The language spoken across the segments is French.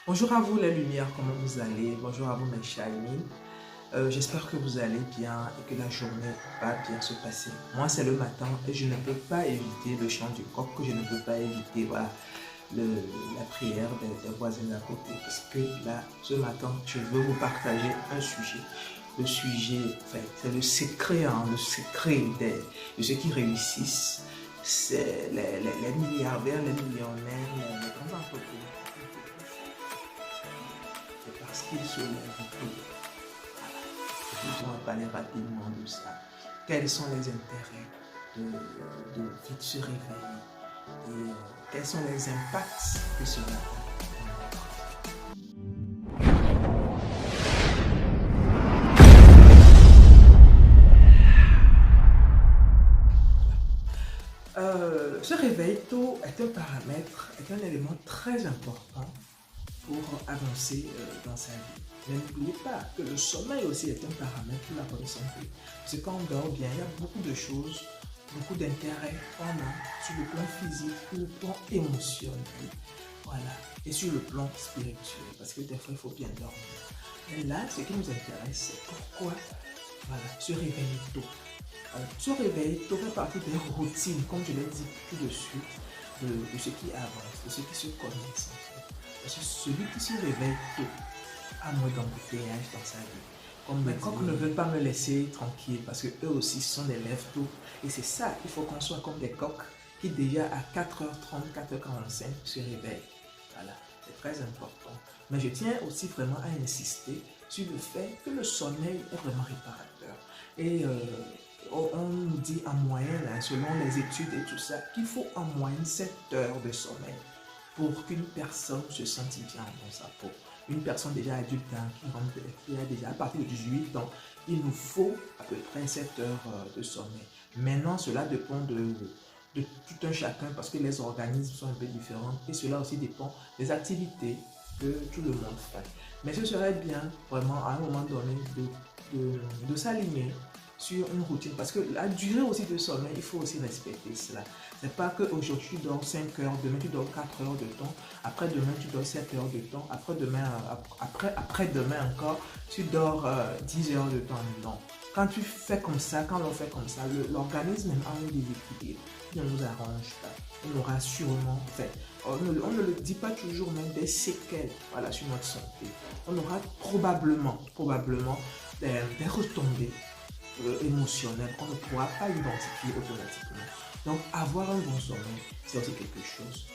Bonjour à vous les lumières, comment vous allez? Bonjour à vous mes chers amis. J'espère que vous allez bien et que la journée va bien se passer. Moi c'est le matin et je ne peux pas éviter le chant du coq, que je ne peux pas éviter voilà, la prière des voisins d'à côté. Parce que là, ce matin, je veux vous partager un sujet. Le sujet, enfin, c'est le secret de ceux qui réussissent. C'est les milliardaires, les millionnaires, les grands entrepreneurs. C'est parce qu'ils se lèvent tôt. Je dois parler rapidement de ça. Quels sont les intérêts de vite se réveiller et quels sont les impacts que cela a. Ce réveil tôt est un paramètre, est un élément très important pour avancer dans sa vie. Mais n'oubliez pas que le sommeil aussi est un paramètre pour la bonne santé. Parce que quand on dort bien, il y a beaucoup de choses, beaucoup d'intérêts qu'on a sur le plan physique, sur le plan émotionnel, voilà, et sur le plan spirituel. Parce que des fois, il faut bien dormir. Et là, ce qui nous intéresse, c'est pourquoi voilà, se réveiller tôt. Se réveiller tôt fait partie des routines, comme je l'ai dit tout de suite, de ceux qui avancent, de ceux qui se connaissent. Parce que celui qui se réveille tôt a moins d'embouteillage dans sa vie. Comme mes coqs ne veulent pas me laisser tranquille parce qu'eux aussi sont des lèvres tôt. Et c'est ça, il faut qu'on soit comme des coqs qui déjà à 4h30, 4h45 se réveillent. Voilà, c'est très important. Mais je tiens aussi vraiment à insister sur le fait que le sommeil est vraiment réparateur. Et on nous dit en moyenne, selon les études et tout ça, qu'il faut en moyenne 7 heures de sommeil pour qu'une personne se sente bien dans sa peau. Une personne déjà adulte qui a déjà à partir de 18 ans, il nous faut à peu près 7 heures de sommeil. Maintenant, cela dépend de tout un chacun parce que les organismes sont un peu différents et cela aussi dépend des activités que tout le monde fait. Mais ce serait bien vraiment à un moment donné de s'aligner sur une routine parce que la durée aussi de sommeil, il faut aussi respecter cela. C'est pas qu'aujourd'hui tu dors 5 heures, demain tu dors 4 heures de temps, après-demain tu dors 7 heures de temps, après-demain encore tu dors 10 heures de temps. Non. Quand tu fais comme ça, quand on fait comme ça, l'organisme a un déséquilibre qui ne nous arrange pas. On aura sûrement fait, on ne le dit pas toujours, mais des séquelles voilà, sur notre santé. On aura probablement des retombées émotionnel qu'on ne pourra pas identifier automatiquement. Donc, avoir un bon sommeil, c'est aussi quelque chose.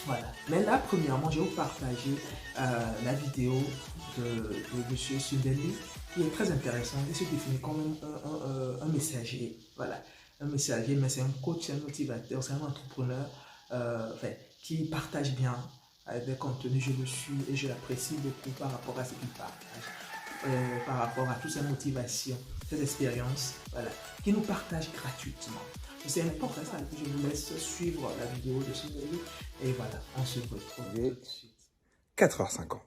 Voilà. Mais là, premièrement, je vais vous partager la vidéo de M. Sundeli, qui est très intéressante et se définit comme un messager. Voilà. Un messager, mais c'est un coach, un motivateur, c'est un entrepreneur qui partage bien des contenus. Je le suis et je l'apprécie beaucoup par rapport à ce qu'il partage. Par rapport à toutes ces motivations, ces expériences, voilà, qui nous partagent gratuitement. C'est important ça, je vous laisse suivre la vidéo de ce vidéo et voilà, on se retrouve tout de suite. 4h50.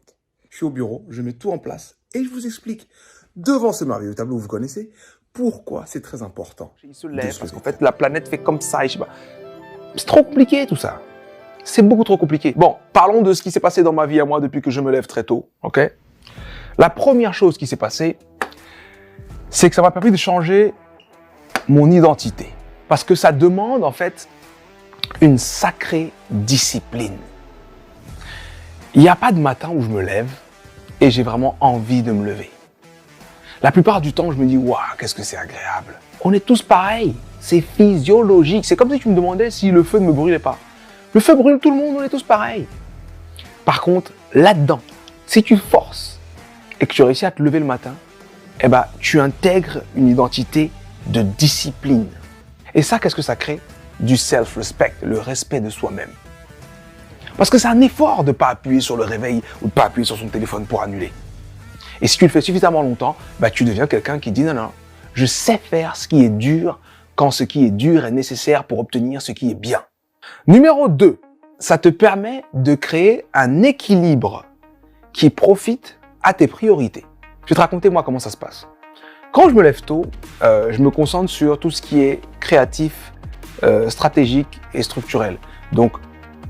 Je suis au bureau, je mets tout en place et je vous explique devant ce merveilleux tableau que vous connaissez pourquoi c'est très important. Il se lève parce qu'en fait la planète fait comme ça et je sais pas. C'est trop compliqué tout ça. C'est beaucoup trop compliqué. Bon, parlons de ce qui s'est passé dans ma vie à moi depuis que je me lève très tôt, ok? La première chose qui s'est passée, c'est que ça m'a permis de changer mon identité. Parce que ça demande en fait une sacrée discipline. Il n'y a pas de matin où je me lève et j'ai vraiment envie de me lever. La plupart du temps, je me dis, waouh, qu'est-ce que c'est agréable. On est tous pareils, c'est physiologique. C'est comme si tu me demandais si le feu ne me brûlait pas. Le feu brûle tout le monde, on est tous pareils. Par contre, là-dedans, si tu forces et que tu réussis à te lever le matin, eh ben, tu intègres une identité de discipline. Et ça, qu'est-ce que ça crée? Du self-respect, le respect de soi-même. Parce que c'est un effort de ne pas appuyer sur le réveil ou de ne pas appuyer sur son téléphone pour annuler. Et si tu le fais suffisamment longtemps, bah, tu deviens quelqu'un qui dit non, non, je sais faire ce qui est dur quand ce qui est dur est nécessaire pour obtenir ce qui est bien. Numéro 2, ça te permet de créer un équilibre qui profite à tes priorités. Je vais te raconter moi comment ça se passe. Quand je me lève tôt, je me concentre sur tout ce qui est créatif, stratégique et structurel. Donc,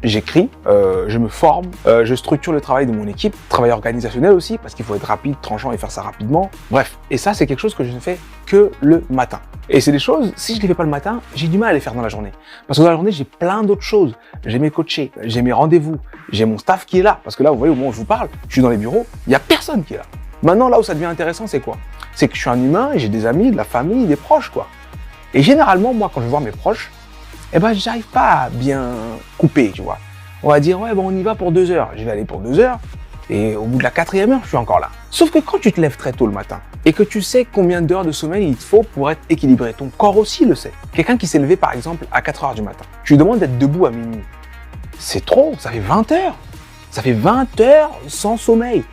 j'écris, je me forme, je structure le travail de mon équipe, travail organisationnel aussi, parce qu'il faut être rapide, tranchant et faire ça rapidement. Bref, et ça, c'est quelque chose que je ne fais que le matin. Et c'est des choses, si je ne les fais pas le matin, j'ai du mal à les faire dans la journée. Parce que dans la journée, j'ai plein d'autres choses. J'ai mes coachés, j'ai mes rendez-vous, j'ai mon staff qui est là. Parce que là, vous voyez, au moment où je vous parle, je suis dans les bureaux, il n'y a personne qui est là. Maintenant, là où ça devient intéressant, c'est quoi? C'est que je suis un humain et j'ai des amis, de la famille, des proches, quoi. Et généralement, moi, quand je vois mes proches, eh ben, j'arrive pas à bien couper, tu vois. On va dire, ouais, bon, on y va pour 2 heures. Je vais aller pour 2 heures. Et au bout de la 4e heure, je suis encore là. Sauf que quand tu te lèves très tôt le matin et que tu sais combien d'heures de sommeil il te faut pour être équilibré, ton corps aussi le sait. Quelqu'un qui s'est levé, par exemple, à 4 heures du matin, tu lui demandes d'être debout à minuit. C'est trop, ça fait 20 heures. Ça fait 20 heures sans sommeil.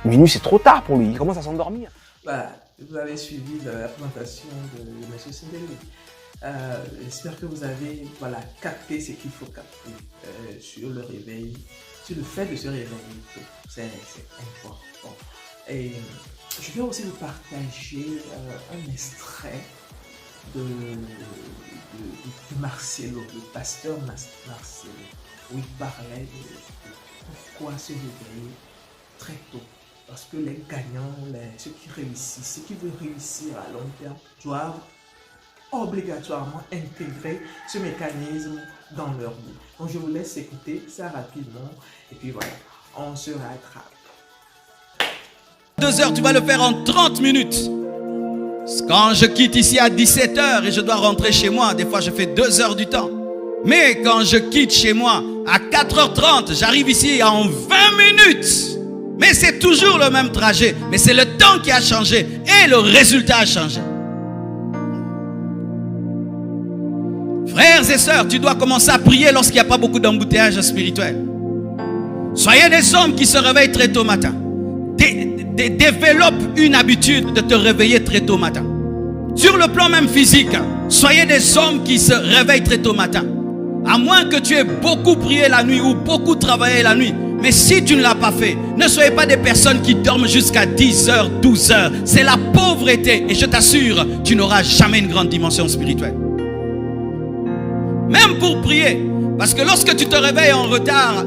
Minuit, c'est trop tard pour lui, il commence à s'endormir. Bah, vous avez suivi la présentation de M. Sindeli. J'espère que vous avez capté ce qu'il faut capter sur le réveil, sur le fait de se réveiller. C'est important. Et je vais aussi vous partager un extrait de Marcelo, le pasteur Marcelo, où il parlait de pourquoi se réveiller très tôt. Parce que les gagnants, ceux qui réussissent, ceux qui veulent réussir à long terme, doivent obligatoirement intégrer ce mécanisme dans leur vie. Donc je vous laisse écouter ça rapidement et puis voilà, on se rattrape. 2 heures, tu vas le faire en 30 minutes. Quand je quitte ici à 17 heures et je dois rentrer chez moi, des fois je fais 2 heures du temps. Mais quand je quitte chez moi à 4h30, j'arrive ici en 20 minutes. Mais c'est toujours le même trajet. Mais c'est le temps qui a changé et le résultat a changé. Frères et sœurs, tu dois commencer à prier lorsqu'il n'y a pas beaucoup d'embouteillage spirituel. Soyez des hommes qui se réveillent très tôt matin. Développe une habitude de te réveiller très tôt matin. Sur le plan même physique, soyez des hommes qui se réveillent très tôt matin. À moins que tu aies beaucoup prié la nuit ou beaucoup travaillé la nuit. Mais si tu ne l'as pas fait, ne soyez pas des personnes qui dorment jusqu'à 10h, 12h. C'est la pauvreté. Et je t'assure, tu n'auras jamais une grande dimension spirituelle. Même pour prier. Parce que lorsque tu te réveilles en retard,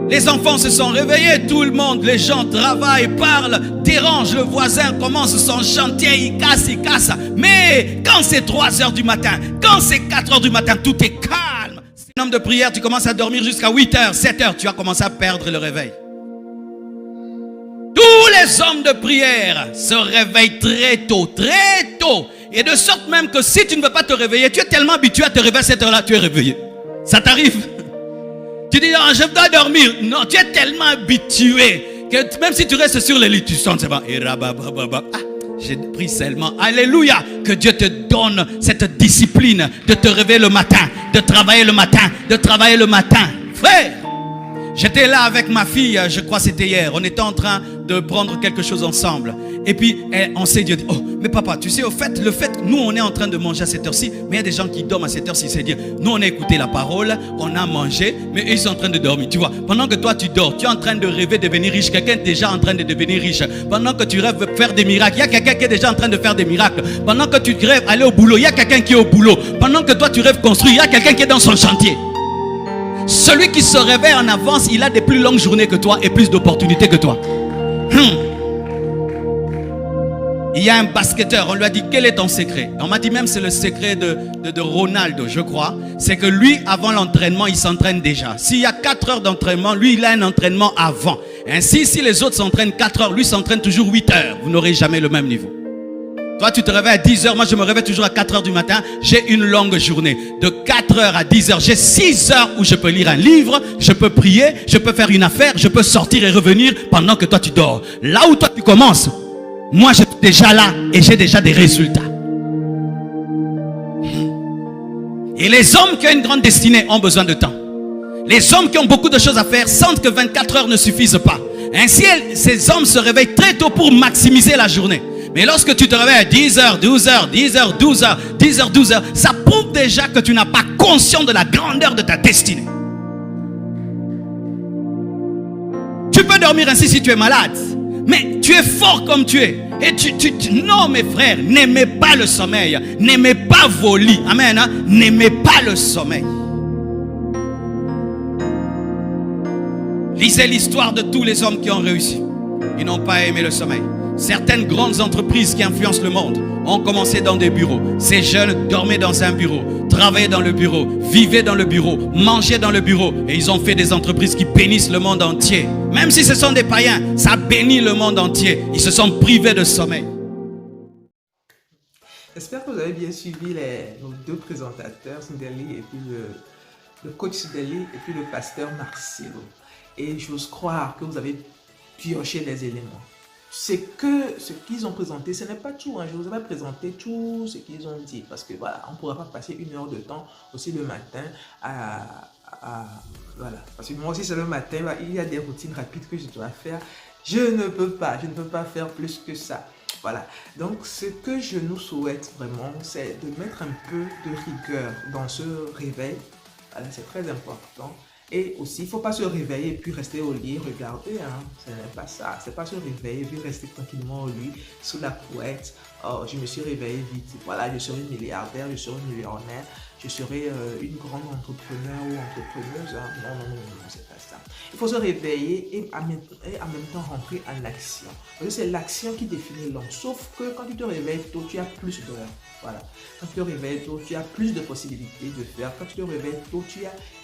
les enfants se sont réveillés, tout le monde, les gens travaillent, parlent, dérangent, le voisin commence son chantier, il casse. Mais quand c'est 3h du matin, quand c'est 4h du matin, tout est calme. Un homme de prière, tu commences à dormir jusqu'à 8h, 7h, tu vas commencer à perdre le réveil. Tous les hommes de prière se réveillent très tôt. Et de sorte même que si tu ne veux pas te réveiller, tu es tellement habitué à te réveiller à cette heure-là, tu es réveillé. Ça t'arrive? Tu dis, non, je dois dormir. Non, tu es tellement habitué que même si tu restes sur le lit, tu sens, c'est bon. J'ai pris seulement. Alléluia. Que Dieu te donne cette discipline de te réveiller le matin, de travailler le matin. Frère, j'étais là avec ma fille, je crois que c'était hier. On était en train de prendre quelque chose ensemble. Et puis, on s'est dit, oh, mais papa, tu sais, le fait, nous, on est en train de manger à cette heure-ci, mais il y a des gens qui dorment à cette heure-ci. C'est-à-dire, nous, on a écouté la parole, on a mangé, mais eux, ils sont en train de dormir. Tu vois, pendant que toi, tu dors, tu es en train de rêver de devenir riche. Quelqu'un est déjà en train de devenir riche. Pendant que tu rêves de faire des miracles, il y a quelqu'un qui est déjà en train de faire des miracles. Pendant que tu rêves aller au boulot, il y a quelqu'un qui est au boulot. Pendant que toi, tu rêves construire, il y a quelqu'un qui est dans son chantier. Celui qui se réveille en avance, il a des plus longues journées que toi et plus d'opportunités que toi. Il y a un basketteur, on lui a dit quel est ton secret? On m'a dit même c'est le secret de Ronaldo, je crois. C'est que lui, avant l'entraînement, il s'entraîne déjà. S'il y a 4 heures d'entraînement, lui, il a un entraînement avant. Ainsi, si les autres s'entraînent 4 heures, lui s'entraîne toujours 8 heures. Vous n'aurez jamais le même niveau. Toi, tu te réveilles à 10 heures. Moi, je me réveille toujours à 4 heures du matin. J'ai une longue journée. De 4 heures à 10 heures, j'ai 6 heures où je peux lire un livre, je peux prier, je peux faire une affaire, je peux sortir et revenir pendant que toi, tu dors. Là où toi, tu commences, moi, je suis déjà là et j'ai déjà des résultats. Et les hommes qui ont une grande destinée ont besoin de temps. Les hommes qui ont beaucoup de choses à faire sentent que 24 heures ne suffisent pas. Ainsi, ces hommes se réveillent très tôt pour maximiser la journée. Mais lorsque tu te réveilles à 10h, 12h, 10h, 12h, 10h, 12h, ça prouve déjà que tu n'as pas conscience de la grandeur de ta destinée. Tu peux dormir ainsi si tu es malade. Mais tu es fort comme tu es. Et non, mes frères, n'aimez pas le sommeil. N'aimez pas vos lits. Amen. Hein? N'aimez pas le sommeil. Lisez l'histoire de tous les hommes qui ont réussi. Ils n'ont pas aimé le sommeil. Certaines grandes entreprises qui influencent le monde ont commencé dans des bureaux. Ces jeunes dormaient dans un bureau, travaillaient dans le bureau, vivaient dans le bureau, mangeaient dans le bureau. Et ils ont fait des entreprises qui bénissent le monde entier. Même si ce sont des païens, ça bénit le monde entier. Ils se sont privés de sommeil. J'espère que vous avez bien suivi nos deux présentateurs, Sindeli et puis le coach Sindeli et puis le pasteur Marcelo. Et j'ose croire que vous avez pioché les éléments. Ce qu'ils ont présenté, ce n'est pas tout. Je ne vous ai pas présenté tout ce qu'ils ont dit. Parce que voilà, on ne pourra pas passer 1 heure de temps aussi le matin voilà. Parce que moi aussi, c'est le matin, il y a des routines rapides que je dois faire. Je ne peux pas faire plus que ça. Voilà. Donc, ce que je nous souhaite vraiment, c'est de mettre un peu de rigueur dans ce réveil. Voilà, c'est très important. Et aussi, il ne faut pas se réveiller et puis rester au lit, regarder, ce n'est pas ça. C'est pas se réveiller et puis rester tranquillement au lit, sous la couette. Oh, je me suis réveillé vite. Voilà, je serai milliardaire, je serai millionnaire, je serai une grande entrepreneur ou entrepreneuse. Non, c'est pas ça. Il faut se réveiller et en même temps rentrer en action. Parce que c'est l'action qui définit l'homme. Sauf que quand tu te réveilles tôt, tu as plus d'heures. Voilà. Quand tu te réveilles tôt, tu as plus de possibilités de faire. Quand tu te réveilles tôt,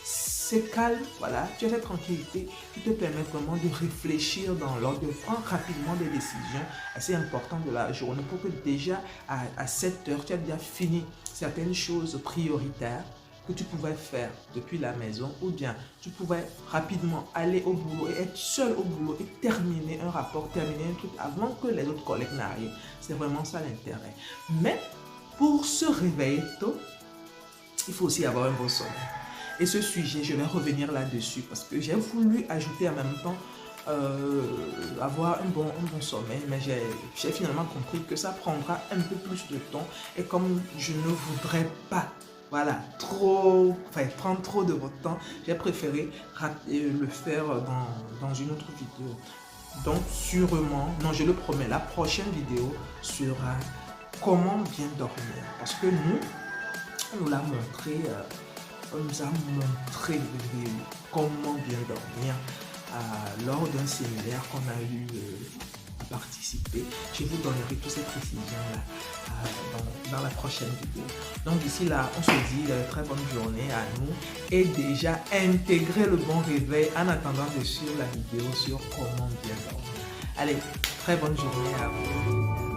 c'est calme, voilà, tu as cette tranquillité qui te permet vraiment de réfléchir dans l'ordre, de prendre rapidement des décisions assez importantes de la journée pour que déjà à 7 heures, tu as déjà fini certaines choses prioritaires que tu pouvais faire depuis la maison, ou bien tu pouvais rapidement aller au boulot et être seul au boulot et terminer un rapport, terminer un truc avant que les autres collègues n'arrivent. C'est vraiment ça l'intérêt. Mais pour se réveiller tôt, il faut aussi avoir un bon sommeil. Et ce sujet, je vais revenir là-dessus parce que j'ai voulu ajouter en même temps avoir un bon sommeil, mais j'ai finalement compris que ça prendra un peu plus de temps. Et comme je ne voudrais pas, voilà, prendre trop de votre temps, j'ai préféré le faire dans une autre vidéo. Donc sûrement, non, je le promets, la prochaine vidéo sera comment bien dormir. Parce que on nous l'a montré. On nous a montré comment bien dormir lors d'un séminaire qu'on a eu à participer. Je vous donnerai toutes ces précisions-là dans la prochaine vidéo. Donc d'ici là, on se dit très bonne journée à nous et déjà intégrer le bon réveil en attendant de suivre la vidéo sur comment bien dormir. Allez, très bonne journée à vous.